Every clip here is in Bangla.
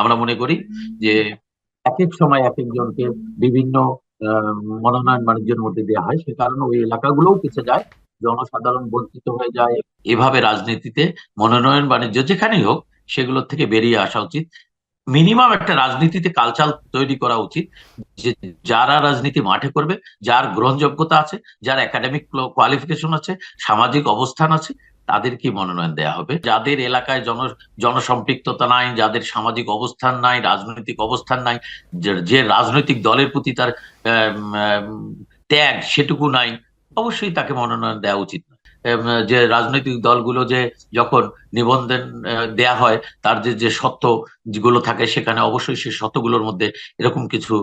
আমরা মনে করি যে এক এক সময় এক একজনকে বিভিন্ন আহ, মনোনয়ন বাণিজ্যের মধ্যে দেওয়া হয়, সে কারণে ওই এলাকাগুলোও পিছিয়ে যায়, জনসাধারণ বঞ্চিত হয়ে যায়। এভাবে রাজনীতিতে মনোনয়ন বাণিজ্য যেখানেই হোক সেগুলোর থেকে বেরিয়ে আসা উচিত। মিনিমাম একটা রাজনীতিতে কালচার তৈরি করা উচিত যে যারা রাজনীতি মাঠে করবে, যার গ্রহণযোগ্যতা আছে, যার একাডেমিক কোয়ালিফিকেশন আছে, সামাজিক অবস্থান আছে, তাদেরকে মনোনয়ন দেওয়া হবে। যাদের এলাকায় জনসম্পৃক্ততা নাই, যাদের সামাজিক অবস্থান নাই, রাজনৈতিক অবস্থান নাই, যে রাজনৈতিক দলের প্রতি তার আম, আম, ত্যাগ সেটুকু নাই, অবশ্যই তাকে মনোনয়ন দেওয়া উচিত না। যে রাজনৈতিক দলগুলো যে যখন নিবন্ধন দেয়া হয়, তার যে যে সত্ত্ব যেগুলো থাকে সেখানে অবশ্যই সে সত্যগুলোর মধ্যে এরকম কিছু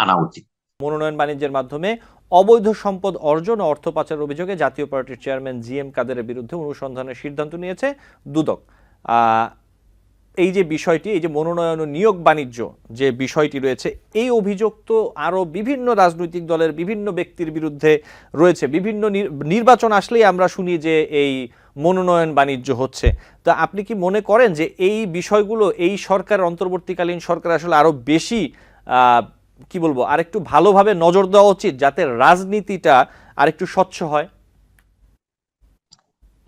আনা উচিত। মনোনয়ন বাণিজ্যের মাধ্যমে অবৈধ সম্পদ অর্জন ও অর্থ পাচারের অভিযোগে জাতীয় পার্টির চেয়ারম্যান জি এম কাদেরের বিরুদ্ধে অনুসন্ধানের সিদ্ধান্ত নিয়েছে দুদক। এই যে বিষয়টি, এই যে মনোনয়ন ও নিয়োগ বাণিজ্য যে বিষয়টি রয়েছে, এই অভিযোগ তো আরো বিভিন্ন রাজনৈতিক দলের বিভিন্ন ব্যক্তির বিরুদ্ধে রয়েছে। বিভিন্ন নির্বাচন আসলেই আমরা শুনি যে এই মনোনয়ন বাণিজ্য হচ্ছে। তা আপনি কি মনে করেন যে এই বিষয়গুলো এই সরকার, অন্তর্বর্তীকালীন সরকার আসলে আরো বেশি কি বলবো, আরেকটু ভালোভাবে নজর দেওয়া উচিত যাতে রাজনীতিটা আরেকটু স্বচ্ছ হয়?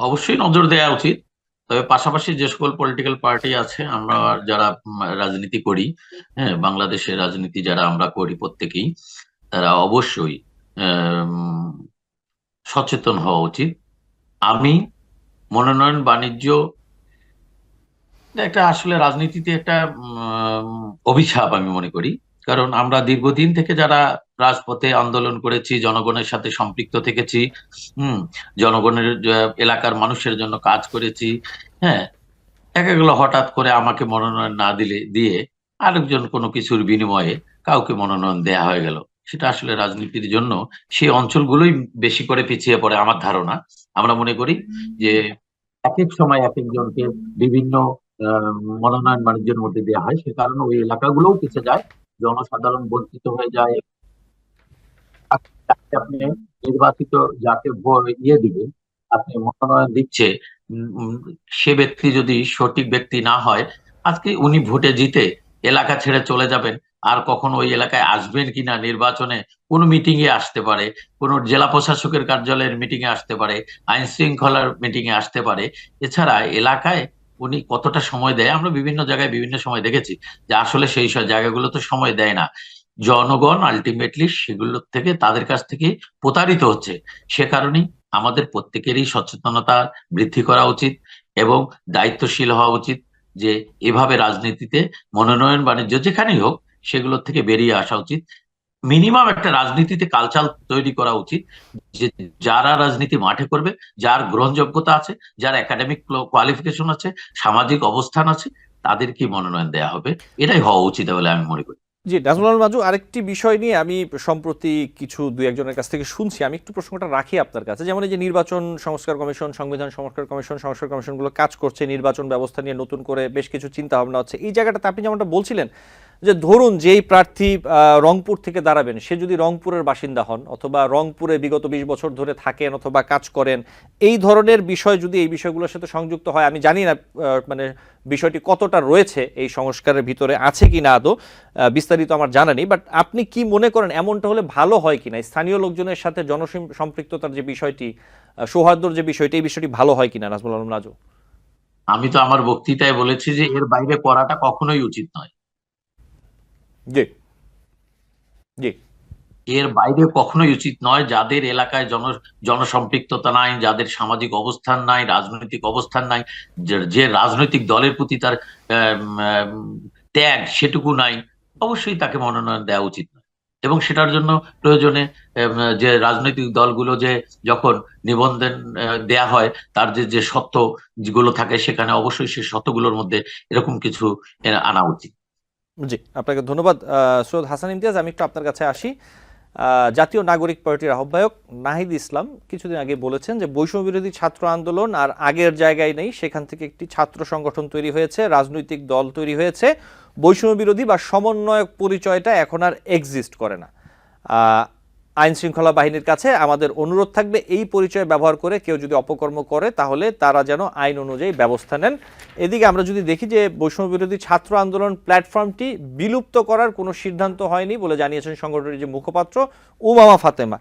অবশ্যই নজর দেওয়া উচিত। তবে পাশাপাশি যে সকল পলিটিক্যাল পার্টি আছে, আমরা যারা রাজনীতি করি, হ্যাঁ, বাংলাদেশের রাজনীতি যারা আমরা করি প্রত্যেকেই, তারা অবশ্যই আম, সচেতন হওয়া উচিত। আমি মনোনয়ন বাণিজ্য একটা আসলে রাজনীতিতে একটা অভিশাপ আমি মনে করি। কারণ আমরা দীর্ঘদিন থেকে যারা রাজপথে আন্দোলন করেছি, জনগণের সাথে সম্পৃক্ত থেকেছি, হুম, জনগণের এলাকার মানুষের জন্য কাজ করেছি, হ্যাঁ, দেখা গেল হঠাৎ করে আমাকে মনোনয়ন না দিয়ে আরেকজন কোনো কিছুর বিনিময়ে কাউকে মনোনয়ন দেয়া হয়ে গেল। সেটা আসলে রাজনীতির জন্য সেই অঞ্চলগুলোই বেশি করে পিছিয়ে পড়ে আমার ধারণা। আমরা মনে করি যে এক এক সময় এক একজনকে বিভিন্ন আহ, মনোনয়ন বাণিজ্যের মধ্যে দেওয়া হয়, সে কারণে ওই এলাকাগুলোও পিছিয়ে যায়, জনসাধারণ বঞ্চিত হয়ে যায়। আপনি নির্বাচিত যাকে ইয়ে দিবে, আপনি মনোনয়ন দিচ্ছে, উম, উম, সে ব্যক্তি যদি সঠিক ব্যক্তি না হয়, আজকে উনি ভোটে জিতে এলাকা ছেড়ে চলে যাবেন, আর কখনো ওই এলাকায় আসবেন কিনা, নির্বাচনে কোনো মিটিং এ আসতে পারে, কোন জেলা প্রশাসকের কার্যালয়ের মিটিং এ আসতে পারে, আইন শৃঙ্খলার মিটিং এ আসতে পারে। এছাড়া এলাকায় উনি কতটা সময় দেয় আমরা বিভিন্ন জায়গায় বিভিন্ন সময় দেখেছি যে আসলে সেই সব জায়গাগুলো তো সময় দেয় না। জনগণ আলটিমেটলি সেগুলোর থেকে, তাদের কাছ থেকে প্রতারিত হচ্ছে। সে কারণেই আমাদের প্রত্যেকেরই সচেতনতা বৃদ্ধি করা উচিত এবং দায়িত্বশীল হওয়া উচিত যে এভাবে রাজনীতিতে মনোনয়ন বাণিজ্য যেখানেই হোক সেগুলোর থেকে বেরিয়ে আসা উচিত। মিনিমাম একটা রাজনীতিতে কালচার তৈরি করা উচিত যে যারা রাজনীতি মাঠে করবে, যার গ্রহণযোগ্যতা আছে, যার একাডেমিক কোয়ালিফিকেশন আছে, সামাজিক অবস্থান আছে, তাদেরকে মনোনয়ন দেওয়া হবে। এটাই হওয়া উচিত বলে আমি মনে করি। জি, নাজমুল আল মাজু, আরেকটি বিষয় নিয়ে আমি সম্প্রতি কিছু দুই একজনের কাছ থেকে শুনছি, আমি একটু প্রশ্নটা রাখি আপনার কাছে। যেমন এই যে নির্বাচন সংস্কার কমিশন, সংবিধান সংস্কার কমিশনগুলো কাজ করছে, নির্বাচন ব্যবস্থা নিয়ে নতুন করে বেশ কিছু চিন্তা ভাবনা হচ্ছে। এই জায়গাটাতে আপনি যেমনটা বলছিলেন যে ধরুন যেই প্রার্থী রংপুর থেকে দাঁড়াবেন, সে যদি রংপুরের বাসিন্দা হন অথবা রংপুরে বিগত 20 বছর ধরে থাকেন অথবা কাজ করেন, এই ধরনের বিষয় যদি এই বিষয়গুলোর সাথে সংযুক্ত হয়, আমি জানি না মানে বিষয়টি কতটা রয়েছে এই সংস্কারের ভিতরে, আছে কিনা আদৌ বিস্তারিত আমার জানা নেই। বাট আপনি কি মনে করেন এমনটা হলে ভালো হয় কিনা? স্থানীয় লোকজনের সাথে জনসম্পৃক্ততার যে বিষয়টি, সৌহার্দ্যর যে বিষয়টি, এই বিষয়টি ভালো হয় কিনা নাজমুল আলম রাজু? আমি তো আমার বক্তৃতায় বলেছি যে এর বাইরে করাটা কখনোই উচিত নয়। জি, জি। এর বাইরে কখনোই উচিত নয়। যাদের এলাকায় জনসম্পৃক্ততা নাই, যাদের সামাজিক অবস্থান নাই, রাজনৈতিক অবস্থান নাই, যে রাজনৈতিক দলের প্রতি তার আম, আম, ত্যাগ সেটুকু নাই, অবশ্যই তাকে মনোনয়ন দেওয়া উচিত নয়। এবং সেটার জন্য প্রয়োজনে যে রাজনৈতিক দলগুলো যে যখন নিবন্ধন দেয়া হয়, তার যে যে সত্ত্ব যেগুলো থাকে সেখানে অবশ্যই সে সত্যগুলোর মধ্যে এরকম কিছু আনা উচিত। জি, আপনাকে ধন্যবাদ সৈয়দ হাসান ইমতিয়াজ। আমি একটু আপনার কাছে আসি। জাতীয় নাগরিক পার্টির আহ্বায়ক নাহিদ ইসলাম কিছুদিন আগে বলেছেন যে বৈষম্য বিরোধী ছাত্র আন্দোলন আর আগের জায়গায় নেই, সেখান থেকে একটি ছাত্র সংগঠন তৈরি হয়েছে, রাজনৈতিক দল তৈরি হয়েছে, বৈষম্য বিরোধী বা সমন্বয়ক পরিচয়টা এখন আর এক্সিস্ট করে না। আইন শৃঙ্খলা বাহিনীর কাছে আমাদের অনুরোধ থাকবে এই পরিচয় ব্যবহার করে কেউ যদি অপকর্ম করে তাহলে তারা যেন আইন অনুযায়ী ব্যবস্থা নেন। এদিকে আমরা যদি দেখি যে বৈষম্য বিরোধী ছাত্র আন্দোলন প্ল্যাটফর্মটি বিলুপ্ত করার কোনো সিদ্ধান্ত হয়নি বলে জানিয়েছেন সংগঠনের যে মুখপাত্র উমামা ফাতেমা।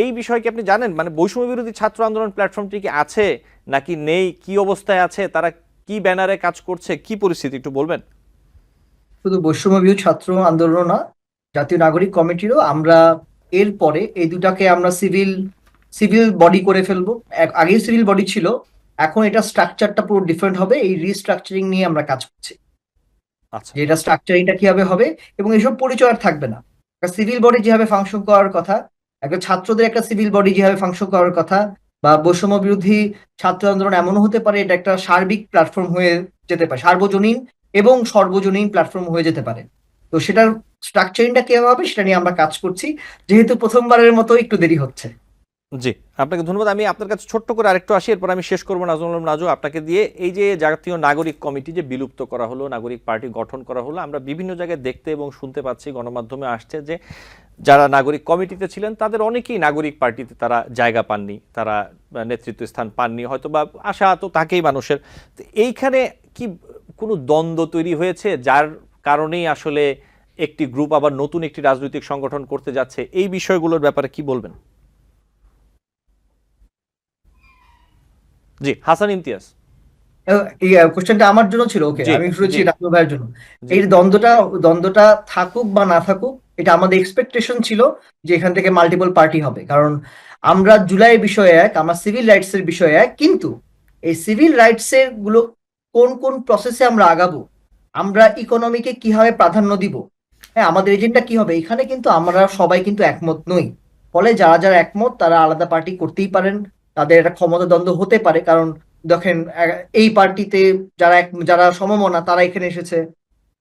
এই বিষয়ে কি আপনি জানেন, মানে বৈষম্য বিরোধী ছাত্র আন্দোলন প্ল্যাটফর্মটি কি আছে নাকি নেই, কি অবস্থায় আছে, তারা কি ব্যানারে কাজ করছে, কি পরিস্থিতি একটু বলবেন? শুধু বৈষম্য বিরোধী ছাত্র আন্দোলন না, জাতীয় নাগরিক কমিটিরও আমরা এর পরে এই দুটাকে আমরা সিভিল বডি করে ফেলবো। আগেই সিভিল বডি ছিল, এখন এটা স্ট্রাকচারটা পুরো ডিফারেন্ট হবে। এই রিস্ট্রাকচারিং নিয়ে আমরা কাজ করছি, আচ্ছা, যে এটা স্ট্রাকচারিংটা কিভাবে হবে এবং এসব পরিচয় আর থাকবে না। একটা সিভিল বডি যেভাবে ফাংশন করার কথা, একটা ছাত্রদের একটা সিভিল বডি যেভাবে ফাংশন করার কথা, বা বৈষম্য বিরোধী ছাত্র আন্দোলন এমনও হতে পারে এটা একটা সার্বিক প্ল্যাটফর্ম হয়ে যেতে পারে, সার্বজনীন এবং সর্বজনীন প্ল্যাটফর্ম হয়ে যেতে পারে। তো সেটার স্ট্রাকচারিংটা কিভাবে হবে সেটা নিয়ে আমরা কাজ করছি, যেহেতু প্রথমবারের মতো একটু দেরি হচ্ছে। জি, আপনাকে ধন্যবাদ। আমি আপনার কাছে ছোট্ট করে আরেকটু আসি, এরপর আমি শেষ করবো নাজমুল আলম নাজু আপনাকে দিয়ে। এই যে জাতীয় নাগরিক কমিটি যে বিলুপ্ত করা হলো, নাগরিক পার্টি গঠন করা হলো, আমরা বিভিন্ন জায়গায় দেখতে এবং শুনতে পাচ্ছি, গণমাধ্যমে আসছে যে যারা নাগরিক কমিটিতে ছিলেন তাদের অনেকেই নাগরিক পার্টিতে তারা জায়গা পাননি, তারা নেতৃত্ব স্থান পাননি, হয়তো বা আশা তো তাকেই মানুষের। তো এইখানে কি কোনো দ্বন্দ্ব তৈরি হয়েছে যার কারণেই আসলে একটি গ্রুপ আবার নতুন একটি রাজনৈতিক সংগঠন করতে যাচ্ছে? এই বিষয়গুলোর ব্যাপারে কি বলবেন? জি, হাসান ইমতিয়াজ। এই কোশ্চেনটা আমার জন্য ছিল, ওকে, জি, আমি শুনেছি জি, রাজু ভাইয়ের জন্য। জি, এই দ্বন্দ্বটা থাকুক বা না থাকুক, এটা আমাদের এক্সপেকটেশন ছিল যে এখান থেকে মাল্টিপল পার্টি হবে। কারণ আমরা জুলাই বিষয়ে এক, আমরা সিভিল রাইটস এর বিষয়ে এক, কিন্তু এই সিভিল রাইটস এর গুলো কোন কোন প্রসেসে আমরা আগাবো, আমরা ইকোনমিকে কিভাবে প্রাধান্য দিব, হ্যাঁ, আমাদের এজেন্ডা কি হবে, এখানে কিন্তু আমরা সবাই কিন্তু একমত নই। ফলে যারা যারা একমত তারা আলাদা পার্টি করতেই পারেন, তাদের একটা ক্ষমতা দ্বন্দ্ব হতে পারে। কারণ দেখেন, এই পার্টিতে যারা সমমনা তারা এখানে এসেছে,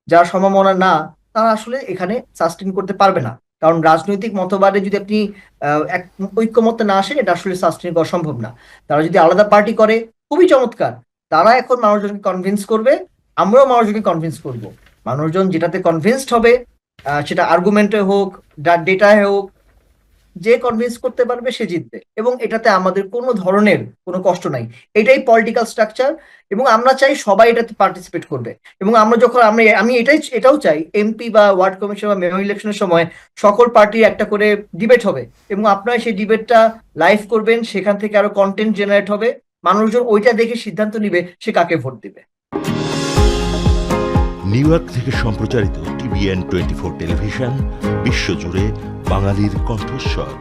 যারা সমমনা না তারা আসলে এখানে সাস্টেন করতে পারবে না। কারণ রাজনৈতিক মতবাদে যদি আপনি এক ঐক্যমত্যে না আসেন, এটা আসলে সাস্টেন করা সম্ভব না। তারা যদি আলাদা পার্টি করে, খুবই চমৎকার, তারা এখন মানুষজনকে কনভিন্স করবে, আমরাও মানুষজনকে কনভিন্স করব। মানুষজন যেটাতে কনভিন্সড হবে, সেটা আর্গুমেন্টে হোক, ডেটায় হোক, যে কনভিন্স করতে পারবে সে জিতবে, এবং এটাতে আমাদের কোনো ধরনের কোনো কষ্ট নাই। এটাই পলিটিক্যাল স্ট্রাকচার, এবং আমরা চাই সবাই এটাতে পার্টিসিপেট করবে। এবং আমরা যখন আমি এটাও চাই, এমপি বা ওয়ার্ড কমিশন বা মেয়র ইলেকশনের সময় সকল পার্টির একটা করে ডিবেট হবে, এবং আপনারা সেই ডিবেটটা লাইভ করবেন, সেখান থেকে আরো কন্টেন্ট জেনারেট হবে, মানুষজন ওইটা দেখে সিদ্ধান্ত নিবে সে কাকে ভোট দিবে। নিউ ইয়র্ক থেকে সম্প্রচারিত TVN 24 টেলিভিশন বিশ্বজুড়ে বাঙালির কণ্ঠস্বর।